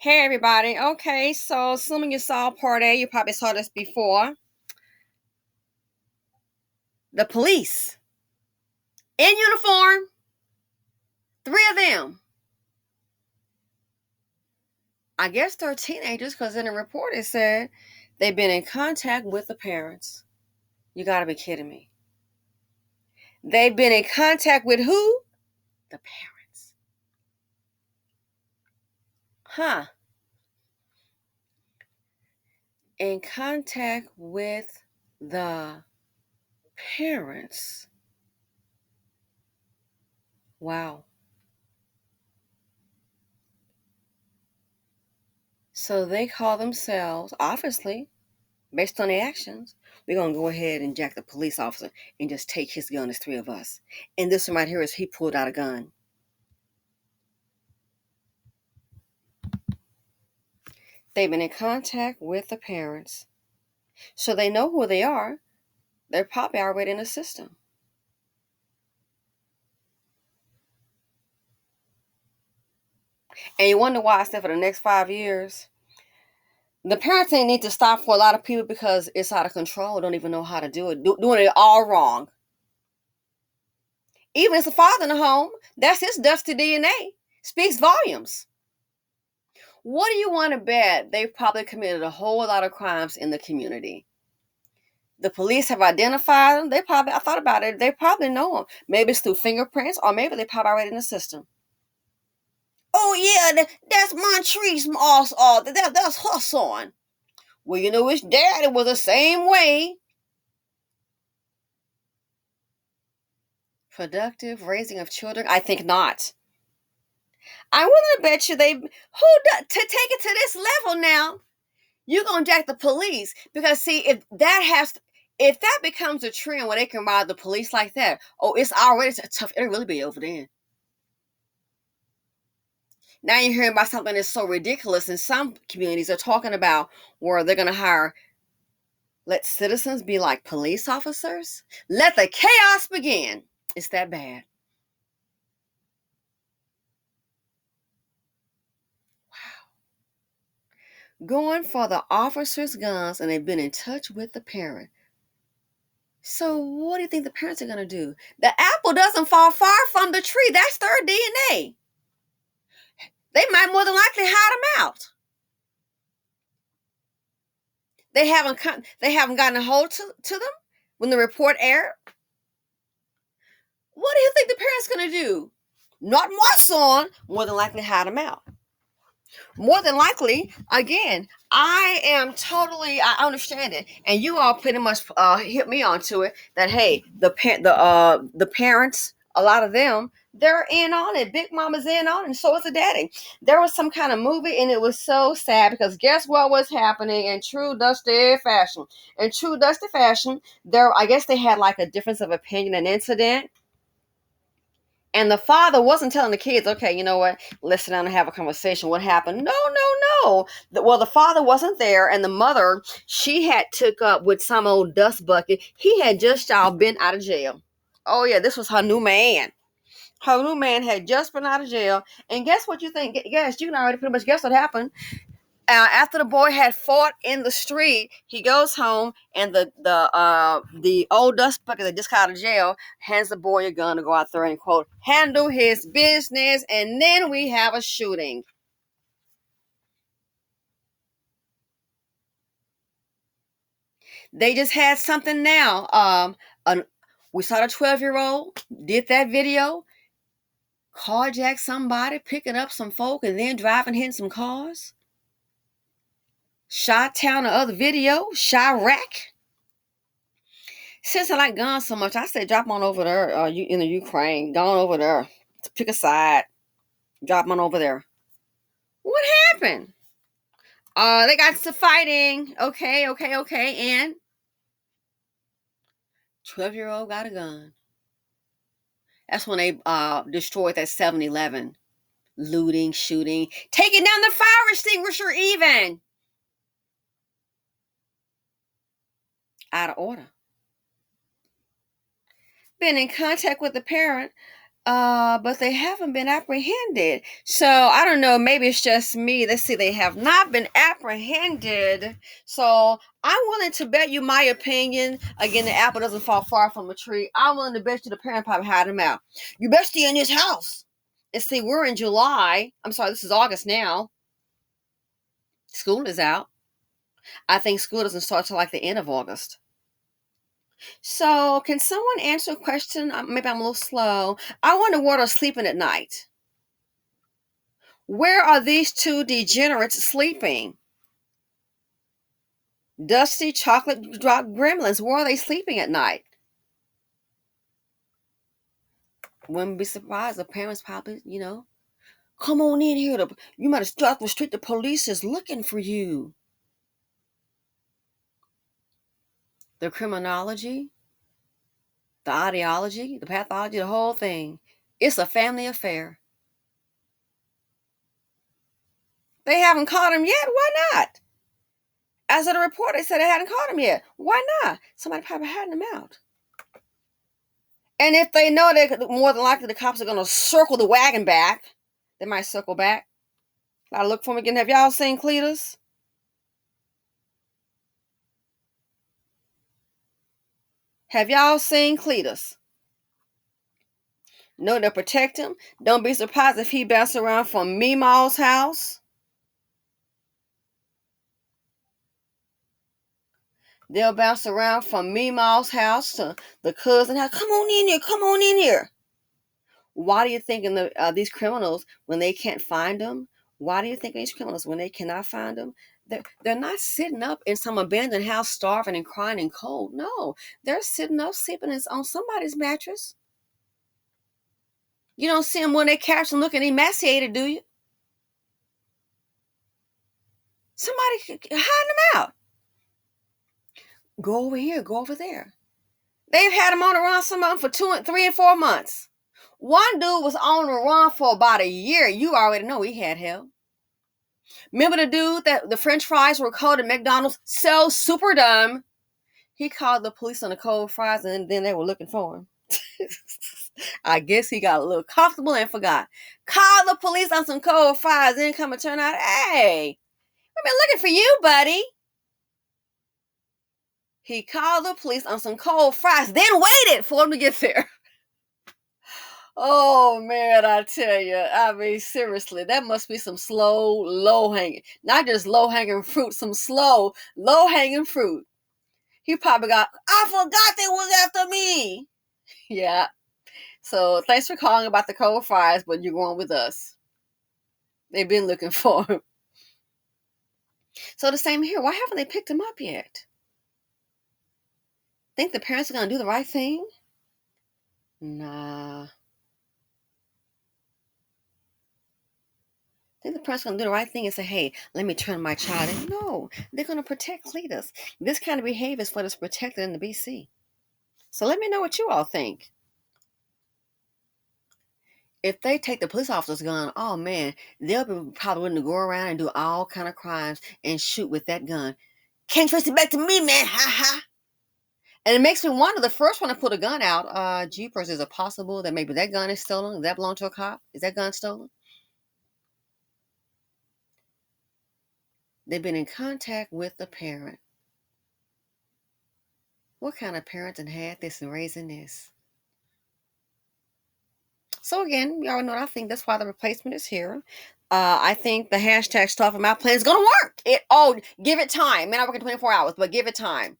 Hey everybody. Okay, so assuming you saw part A, you probably saw this before. The police in uniform, three of them. I guess they're teenagers because in the report it said they've been in contact with the parents. You gotta be kidding me. They've been in contact with who? The parents. Huh. In contact with the parents. Wow. So they call themselves, obviously, based on the actions, we're going to go ahead and jack the police officer and just take his gun. There's three of us. And this one right here is he pulled out a gun. They've been in contact with the parents. So they know who they are. They're probably already in the system. And you wonder why I said for the next 5 years, the parents ain't need to stop for a lot of people because it's out of control. Don't even know how to do it. Doing it all wrong. Even as a father in the home, that's his dusty DNA. Speaks volumes. What do you want to bet? They've probably committed a whole lot of crimes in the community. The police have identified them. I thought about it. They probably know them. Maybe it's through fingerprints, or maybe they probably already in the system. Oh yeah, that's Montrese Moss. That's her son. Well, you know his daddy was the same way. Productive raising of children? I think not. I willing to bet you to take it to this level now. You're gonna jack the police because see if that becomes a trend where they can rob the police like that. Oh, it's already tough. It'll really be over then. Now you're hearing about something that's so ridiculous. In some communities, they're talking about where they're gonna let citizens be like police officers. Let the chaos begin. It's that bad. Going for the officers' guns, and they've been in touch with the parent. So what do you think the parents are going to do? The apple doesn't fall far from the tree. That's their DNA. They might more than likely hide them out. They haven't gotten a hold to them when the report aired. What do you think the parents going to do? Not my son. More than likely hide them out. More than likely, again, I understand it, and you all pretty much hit me onto it that hey, the parents, a lot of them, they're in on it. Big Mama's in on it, and so is the daddy. There was some kind of movie, and it was so sad because guess what was happening in true Dusty fashion? In true Dusty fashion, I guess they had like a difference of opinion, an incident. And the father wasn't telling the kids, okay, you know what? Let's sit down and have a conversation. What happened? No, no, no. Well, the father wasn't there, and the mother, she had took up with some old dust bucket. He had just y'all been out of jail. Oh yeah, this was her new man. Her new man had just been out of jail, and guess what you think? Yes, you can already pretty much guess what happened. After the boy had fought in the street, he goes home, and the old dust bucket that just got out of jail hands the boy a gun to go out there and quote handle his business, and then we have a shooting. They just had something now. We saw the 12-year-old did that video, carjack somebody, picking up some folk, and then driving, hitting some cars. Shot Town, the other video, Chirac. Since I like guns so much, I say drop on over there. You in the Ukraine, gone over there to pick a side. Drop on over there. What happened? They got to fighting. Okay. And 12-year-old got a gun. That's when they destroyed that 7-Eleven. Looting, shooting, taking down the fire extinguisher even. Out of order. Been in contact with the parent. But they haven't been apprehended. So I don't know. Maybe it's just me. Let's see. They have not been apprehended. So I'm willing to bet you my opinion. Again, the apple doesn't fall far from a tree. I'm willing to bet you the parent probably had him out. You best stay in this house. And see, we're in July. I'm sorry, this is August now. School is out. I think school doesn't start till like the end of August. So, can someone answer a question? Maybe I'm a little slow. I wonder what are sleeping at night. Where are these two degenerates sleeping? Dusty chocolate drop gremlins. Where are they sleeping at night? Wouldn't be surprised. The parents probably, come on in here. You might have struck the street. The police is looking for you. The criminology, the ideology, the pathology, the whole thing. It's a family affair. They haven't caught him yet. Why not? As of the report, they said they hadn't caught him yet. Why not? Somebody probably had him out. And if they know that more than likely the cops are going to circle the wagon back, they might circle back. Gotta look for him again. Have y'all seen Cletus? Have y'all seen Cletus? No, they'll protect him. Don't be surprised if he bounces around from Meemaw's house. They'll bounce around from Meemaw's house to the cousin house. Come on in here. Come on in here. Why do you think these criminals, when they can't find them, why do you think these criminals, when they cannot find them, they're not sitting up in some abandoned house starving and crying and cold? No, they're sitting up sleeping on somebody's mattress. You don't see them when they capture them looking emaciated, do you? Somebody hiding them out. Go over here, go over there. They've had them on the run, some of them for 2, 3, and 4 months. One dude was on the run for about a year. You already know he had help. Remember the dude that the French fries were cold at McDonald's? So super dumb. He called the police on the cold fries, and then they were looking for him. I guess he got a little comfortable and forgot. Call the police on some cold fries, then come and turn out, hey, we've been looking for you, buddy. He called the police on some cold fries, then waited for him to get there. Oh, man, I tell you. I mean, seriously, that must be some slow, low-hanging, not just low-hanging fruit, some slow, low-hanging fruit. He probably got, I forgot they was after me. Yeah. So thanks for calling about the cold fries, but you're going with us. They've been looking for him. So the same here. Why haven't they picked him up yet? Think the parents are going to do the right thing? Nah. Think the parents are going to do the right thing and say, hey, let me turn my child in? No. They're going to protect Cletus. This kind of behavior is what is protected in the BC. So let me know what you all think. If they take the police officer's gun, oh man, they'll be probably willing to go around and do all kind of crimes and shoot with that gun. Can't trace it back to me, man. Ha ha. And it makes me wonder, the first one to put a gun out, jeepers, is it possible that maybe that gun is stolen? Does that belong to a cop? Is that gun stolen? They've been in contact with the parent. What kind of parenting had this and raising this? So again, you already know what I think. That's why the replacement is here. I think the hashtag stuff in my plan is going to work. Give it time. Man, I work in 24 hours, but give it time.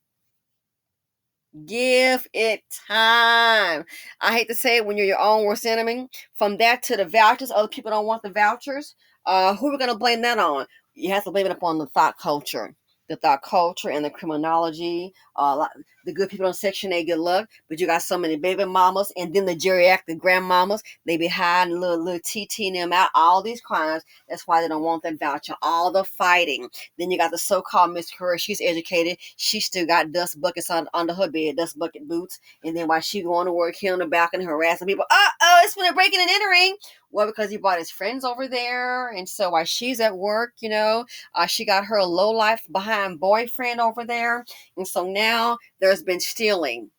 Give it time. I hate to say it, when you're your own worst enemy. From that to the vouchers, other people don't want the vouchers. Who are we going to blame that on? You have to blame it upon the thought culture. The thought culture and the criminology. The good people on Section 8, good luck. But you got so many baby mamas, and then the geriatric grandmamas. They be hiding little TTing them out. All these crimes. That's why they don't want that voucher. All the fighting. Then you got the so-called Miss Curry. She's educated. She still got dust buckets under her bed, dust bucket boots. And then while she going to work here on the balcony harassing people, it's when they're breaking and entering. Well, because he brought his friends over there. And so while she's at work, she got her low-life behind boyfriend over there. And so now there's been stealing.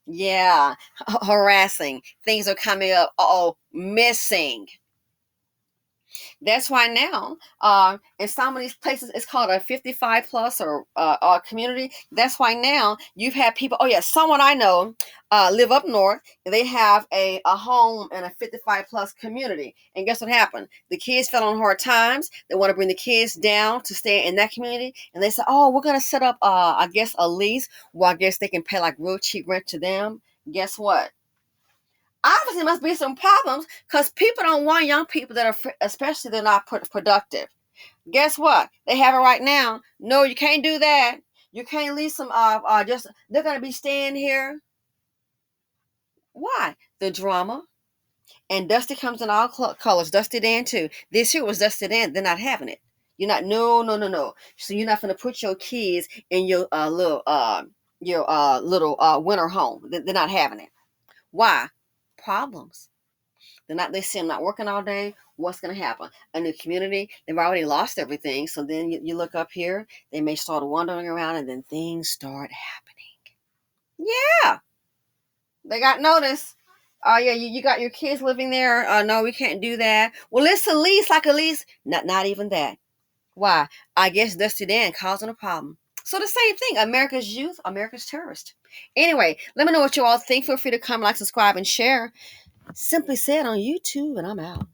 Yeah, harassing. Things are coming up. Missing. That's why now, in some of these places, it's called a 55 plus or community. That's why now you've had people. Oh yeah, someone I know live up north. They have a home in a 55 plus community, and guess what happened? The kids fell on hard times. They want to bring the kids down to stay in that community, and they said, "Oh, we're gonna set up, I guess, a lease. Well, I guess they can pay like real cheap rent to them." Guess what? Obviously must be some problems because people don't want young people that are especially they're not productive. Guess what? They have it right now. No, you can't do that. You can't leave some just they're gonna be staying here. Why? The drama. And Dusty comes in all colors. Dusty Dan too. This year was Dusty Dan. They're not having it. You're not. No, no, no, no. So you're not gonna put your kids in your little winter home. They're not having it. Why? Problems. They see them not working all day. What's going to happen? A new community, they've already lost everything. So then you look up here, they may start wandering around and then things start happening. Yeah, they got notice. Oh, yeah, you got your kids living there. No, we can't do that. Well, it's a lease, like a lease. Not even that. Why? I guess Dusty Dan causing a problem. So the same thing. America's youth, America's terrorist. Anyway, let me know what you all think. Feel free to comment, like, subscribe, and share. Simply Said on YouTube, and I'm out.